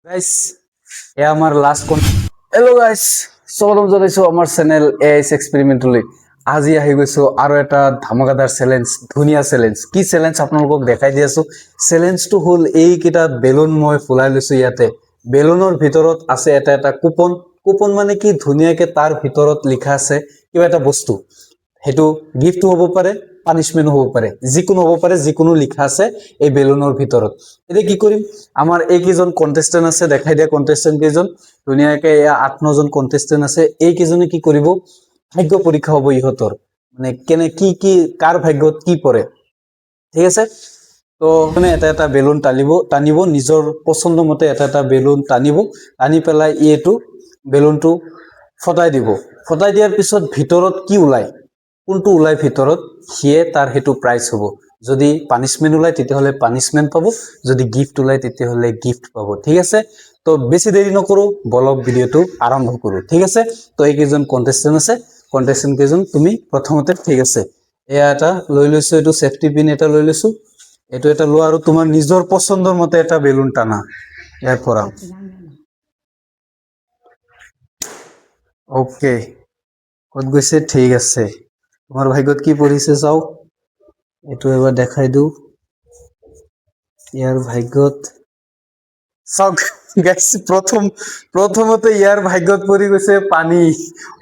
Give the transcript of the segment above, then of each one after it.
Guys এ আমাৰ last কোন hello guys স্বাগতম জানাইছো আমাৰ চ্যানেল এএস এক্সপেৰিমেন্টলৈ আজি আহি গৈছো আৰু এটা ধামাকাদাৰ চ্যালেঞ্জ ধুনিয়া চ্যালেঞ্জ কি চ্যালেঞ্জ আপোনালোকক দেখাই দি আছো চ্যালেঞ্জটো হল এই কিটা বেলুন মই ফুলাই লৈছো ইয়াতে বেলুনৰ ভিতৰত আছে এটা এটা কুপন কুপন মানে কি ধুনিয়াকে তাৰ ভিতৰত লিখা আছে কিবা এটা বস্তু হেতু গিফট হ'ব পাৰে পানিশমেন্ট হ'ব পাৰে যিকোনো হ'ব পাৰে যিকোনো লিখা আছে এই বেলুনৰ ভিতৰত এতিয়া কি কৰিম আমাৰ এই কিজন কন্টেস্টেন্ট আছে দেখাই দিয়া কন্টেস্টেন্ট কেজন দুনিয়াকে 8-9 জন কন্টেস্টেন্ট আছে এই কিজনে কি কৰিব ভাগ্য পৰীক্ষা হ'ব ইহতৰ মানে কেনে কি কি কাৰ ভাগ্যত কি পৰে ঠিক আছে তো মানে এটা এটা বেলুন টানিব নিজৰ পছন্দ মতে এটা এটা বেলুন টানিব আনি পেলাই এটো বেলুনটো ফটাই দিব ফটাই দিয়াৰ পিছত ভিতৰত কি উলাই কোনটো উলাই ভিতৰত হিয়ে তাৰ হেতু প্ৰাইজ হ'ব যদি পানিশমেন্ট উলাই তেতিয়া হলে পানিশমেন্ট পাব যদি গিফট উলাই তেতিয়া হলে গিফট পাব ঠিক আছে তো বেছি দেৰি নকৰো বলক ভিডিওটো আৰম্ভ কৰো ঠিক আছে তো এই কেজন কন্টেস্টেন্ট আছে কন্টেস্টেন্ট কেজন তুমি প্ৰথমতে ঠিক আছে এয়া এটা লৈ লৈছো এটো সেফটি পিন এটা লৈ লৈছো এটো এটা লো আৰু তোমাৰ নিজৰ পছন্দৰ মতে এটা বেলুন টানা ইয়াৰ পৰা ওকে কত গৈছে ঠিক আছে তোমাৰ ভাগ্যত কি পৰিছে চাও এটো এবাৰ দেখাই দিও ইয়াৰ ভাগ্যত সক গাইস প্ৰথমতে ইয়াৰ ভাগ্যত পৰি গৈছে পানী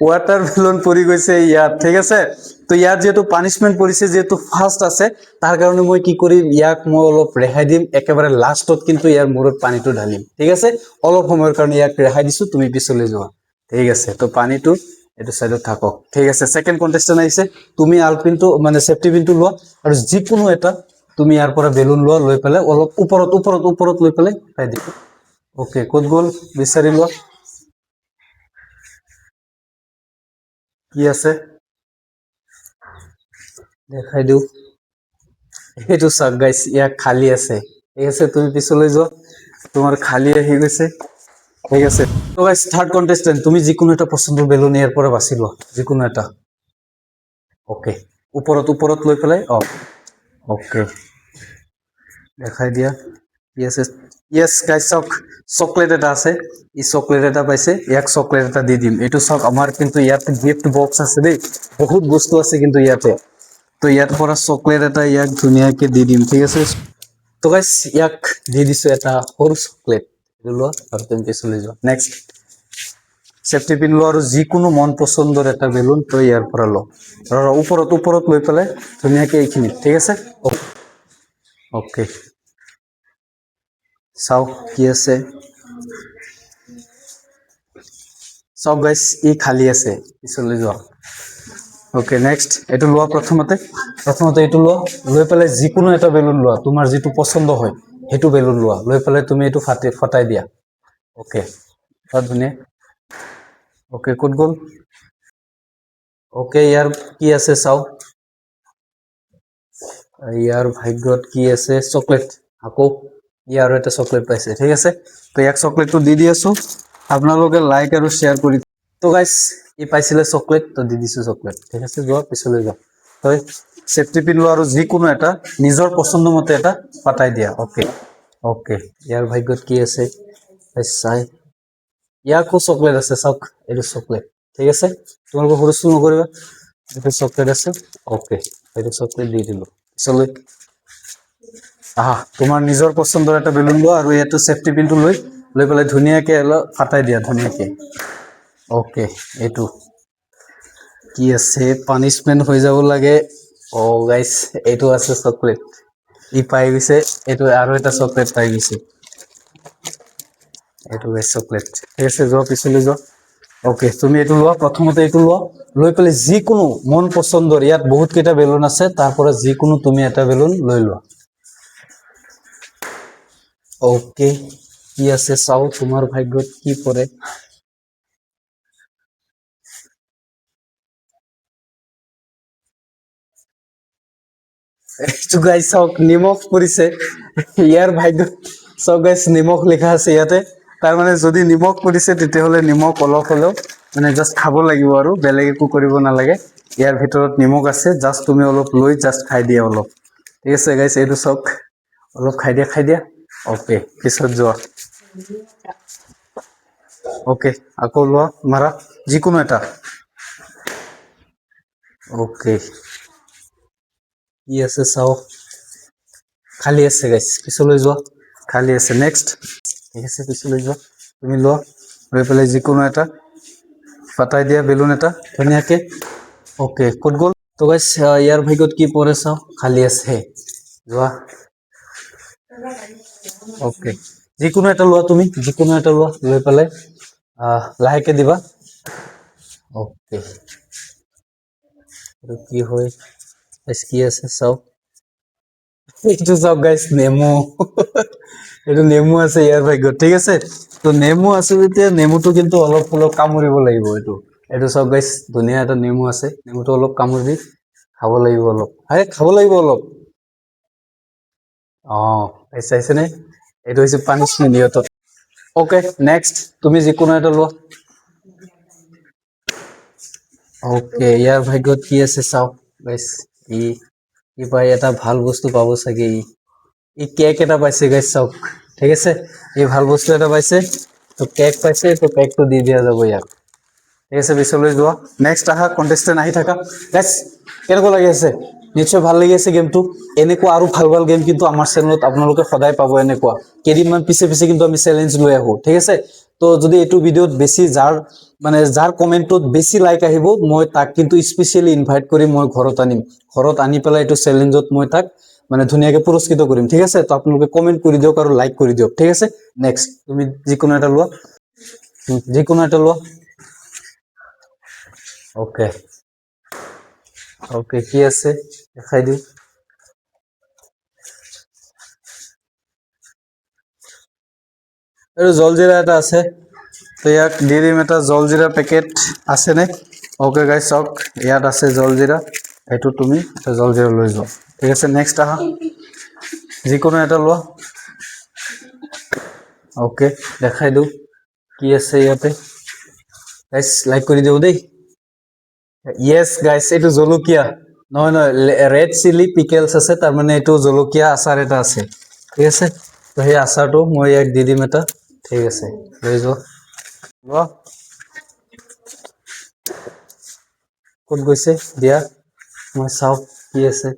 ওয়াটাৰ বেলুন পৰি গৈছে ইয়াত ঠিক আছে তো ইয়াৰ যেটো পানিশমেন্ট পৰিছে যেটো ফাৰ্স্ট আছে তাৰ কাৰণে মই কি কৰিম ইয়াক মই অলপ ৰেহাই দিম একেবাৰে লাষ্টত কিন্তু ইয়াৰ মূৰত পানীটো ঢালিম ঠিক আছে অলপ সময়ৰ কাৰণে ইয়াক ৰেহাই দিছো তুমি পিছলৈ যোৱা ঠিক আছে তো পানীটো এটো সাইডত থাকক ঠিক আছে সেকেন্ড কন্টেস্টেন্ট আইছে তুমি আলপিনটো মানে সেফটি পিনটো লোৱা আৰু যিকোনো এটা তুমি ইয়াৰ পৰা বেলুন লোৱা লৈ পেলাই অলপ ওপৰত লৈ পেলাই খাই দিবা ওকে কত গল বিচাৰি লোৱা কি আছে দেখাই দিও এটো সব গাইস ইয়া খালি আছে ঠিক আছে তুমি পিছলৈ যোৱা তোমাৰ খালি আহি গৈছে ঠিক আছে তো গাইস থাৰ্ড কন্টেস্টেন্ট তুমি যিকোনো এটা পছন্দেৰ বেলুন ইয়াৰ পৰা বাছি লোৱা যিকোনো এটা ওকে ওপৰত লৈ পেলাই ওকে দেখাই দিয়া yes guys চকলেট এটা আছে এই চকলেট এটা পাইছে এক চকলেট এটা দি দিম এটো সব আমার কিন্তু ইয়াতে গিফট বক্স আছে দেই বহুত বস্তু আছে কিন্তু ইয়াতে তো ইয়াৰ পৰা চকলেট এটা ইয়াক ধুনিয়াকে দি দিম ঠিক আছে তো গাইস ইয়াক দি দিছো এটা সৰু চকলেট লোৱা আৰু তুমি পিছলৈ যোৱা নেক্সট সেফটি পিন লো আৰু যিকোনো মন পছন্দৰ এটা বেলুন তো ইয়াৰ পৰা লো আৰু ওপৰত লৈ পেলাই ধুনিয়াকে এইখিনি ঠিক আছে ওকে চাও কি আছে সব গাইস ই খালি আছে পিছলৈ যোৱা ওকে নেক্সট এটো লোৱা প্ৰথমতে এটো লোৱা লৈ পেলাই যিকোনো এটা বেলুন লোৱা তোমাৰ যেটো পছন্দ হয় হেতু বেলুন লোৱা লৈ পেলাই তুমি এটো ফটাই দিয়া ওকে ধুনিয়া ওকে কত গল ওকে ইয়াৰ কি আছে চাও ইয়াৰ ভাগ্যত কি আছে চকলেট আকৌ ইয়াৰ এটা চকলেট পাইছে ঠিক আছে তো এক চকলেটটো দি আছো আপোনালোকে লাইক আৰু শেয়াৰ কৰি তো গাইস ই পাইছিলে চকলেট তো দি দিছো চকলেট ঠিক আছে যোৱা পিছলৈ যোৱা তো সেফটি পিন লো আৰু যিকোনো এটা নিজৰ পছন্দ মতে এটা পাতাই দিয়া ওকে ইয়াৰ ভাগ্যত কি আছে চাই ইয়াকো চকলেট আছে চাওক এটো চকলেট ঠিক আছে তোমালোকে হুলস্থুল নকৰিবা এটো চকলেট আছে ওকে এটো চকলেট দি দিলো চলে তোমাৰ নিজৰ পছন্দৰ এটা বেলুন লোৱা আৰু এটো সেফটি পিনটো লৈ পেলাই ধুনিয়াকে ফাটাই দিয়া ধুনিয়াকে ওকে এটো কি আছে পানিশমেন্ট হৈ যাব লাগে গাইস এটো আছে চকলেট ই পাই গৈছে এটো আৰু এটা চকলেট পাই গৈছে এটো গাইস চকলেট ঠিক আছে যোৱা পিছলৈ যোৱা ওকে তুমি এটো লোৱা প্ৰথমতে এটো লোৱা লৈ পেলাই যিকোনো মন পছন্দৰ ইয়াত বহুত কেটা বেলুন আছে তাৰ পৰা যিকোনো তুমি এটা বেলুন লৈ লোৱা ওকে কি আছে চাও তোমাৰ ভাগ্যত কি পৰে তো গাইস চাওক নিমখ পৰিছে ইয়াৰ ভাগ্যত সব গাইস নিমখ লেখা আছে ইয়াতে তাৰ মানে যদি নিমখ পৰিছে তেতিয়া হলে নিমখ অলপ হলেও মানে জাস্ট খাব লাগিব আৰু বেলেগ একো কৰিব নালাগে ইয়াৰ ভিতৰত নিমখ আছে জাস্ট তুমি অলপ লৈ জাস্ট খাই দিয়া অলপ ঠিক আছে গাইস এটো সব অলপ খাই দিয়া ওকে পিছত যোৱা ওকে, আকৌ লোৱা, মাৰা যিকোনো এটা। ওকে, কি আছে চাও, খালী আছে গাইছ, পিছলৈ যোৱা, খালী আছে। নেক্সট, ঠিক আছে, পিছলৈ যোৱা, তুমি লোৱা, লৈ পেলাই যিকোনো এটা পাতাই দিয়া বেলুন এটা ধুনীয়াকে। ওকে, ক'ত গ'ল? তো গাইছ ইয়াৰ ভাগ্যত কি পৰে চাও, খালী আছে, যোৱা। ওকে, যিকোনো এটা লোৱা, তুমি যিকোনো এটা লোৱা, লৈ পেলাই লাহেকে দিবা। ওকে, এইটো কি হয়, কি আছে চাও, এইটো চাওক গাইছ, নেমু। এইটো নেমু আছে ইয়াৰ ভাগ্যত, ঠিক আছে। তো নেমু আছে যেতিয়া নেমুটো কিন্তু অলপ অলপ কামুৰিব লাগিব। এইটো এইটো চাওক গাইছ, ধুনীয়া এটা নেমু আছে, নেমুটো অলপ কামুৰি খাব লাগিব অলপ, খাব লাগিব অলপ। চাইছে নে, এইটো হৈছে পানিচমেন্ট ইহঁতক। ওকে, নেক্সট, তুমি যিকোনো এটা লোৱা। ওকে, ইয়াৰ ভাগ্যত কি আছে চাওক গাইছ, ই কি পাই, এটা ভাল বস্তু পাব চাগে ই কেক এটা পাইছে গাইছ, চাওক, ঠিক আছে। ই ভাল বস্তু এটা পাইছে, তো কেক পাইছে, তো কেকটো দি দিয়া যাব ইয়াক, ঠিক আছে। পিছলৈ যোৱা, নেক্সট আহা কণ্টেষ্টেণ্ট আহি থাকা গাইছ। কেনেকুৱা লাগি আছে? নিশ্চয় ভাল লাগি আছে গেমটো। এনেকুৱা আৰু ভাল ভাল গেম কিন্তু আমাৰ চেনেলত আপোনালোকে সদায় পাব। এনেকুৱা কেইদিনমান পিছে পিছে কিন্তু আমি চেলেঞ্জ লৈ আহো, ঠিক আছে। তো যদি এইটো ভিডিঅ'ত বেছি যাৰ কমেণ্টত বেছি লাইক আহিব, মই তাক কিন্তু স্পেচিয়েলি ইনভাইট কৰি মই ঘৰত আনিম। ঘৰত আনি পেলাই এইটো চেলেঞ্জত মই তাক মানে ধুনীয়াকে পুৰস্কৃত কৰিম, ঠিক আছে। তো আপোনালোকে কমেণ্ট কৰি দিয়ক আৰু লাইক কৰি দিয়ক, ঠিক আছে। নেক্সট, তুমি যিকোনো এটা লোৱা, যিকোনো এটা লোৱা। ওকে, ওকে, কি আছে দেখাই দিওঁ। এইটো জলজিৰা এটা আছে, তো ইয়াক দি দিম এটা জলজিৰা পেকেট, আছেনে? ওকে গাইছ, চাওক ইয়াত আছে জলজিৰা, এইটো তুমি এটা জলজিৰা লৈ যোৱা, ঠিক আছে। নেক্সট আহা, যিকোনো এটা লোৱা। ওকে, দেখাই দিওঁ কি আছে ইয়াতে গাইছ, লাইক কৰি দিওঁ দেই। য়েছ গাইছ, এইটো জলকীয়া নহয়, নহয়, ৰেড চিলি পিকেলছ আছে, তাৰমানে এইটো জলকীয়া আচাৰ এটা আছে, ঠিক আছে। তো সেই আচাৰটো মই ইয়াক দি দিম এটা, ঠিক আছে, লৈ যোৱা, লোৱা। ক'ত গৈছে দিয়া, মই চাও কি আছে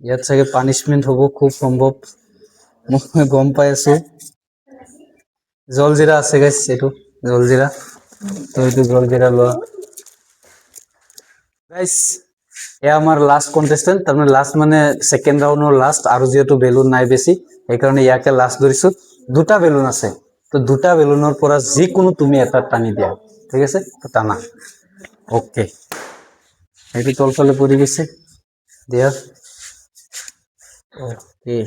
ইয়াত। চাগে পানিচমেন্ট হ'ব খুব সম্ভৱ, মই গম পাই আছো। জলজিৰা আছে গাইছ, এইটো জলজিৰা, তো এইটো জলজিৰা লোৱা গাইছ। এয়া আমাৰ লাষ্ট কণ্টেষ্টেণ্ট, তাৰমানে লাষ্ট মানে ছেকেণ্ড ৰাউণ্ডৰ লাষ্ট, আৰু যিহেতু বেলুন নাই বেছি, সেইকাৰণে ইয়াকে লাষ্ট ধৰিছো। দুটা বেলুন আছে, তো দুটা বেলুনৰ পৰা যিকোনো তুমি এটা টানি দিয়া, ঠিক আছে। তো টানা। ওকে, এইটো তলফালে পৰি গৈছে, দিয়া। ওকে,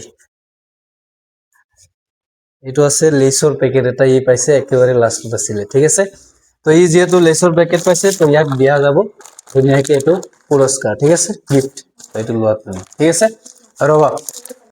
এইটো আছে লেচৰ পেকেট এটা, ই পাইছে একেবাৰে লাষ্টত আছিলে, ঠিক আছে। তো ই যিহেতু লেচৰ পেকেট পাইছে, তো ইয়াক দিয়া যাব ধুনীয়াকে এইটো পুৰস্কাৰ, ঠিক আছে, গিফ্ট। এইটো লোৱা তুমি, ঠিক আছে। ৰবা,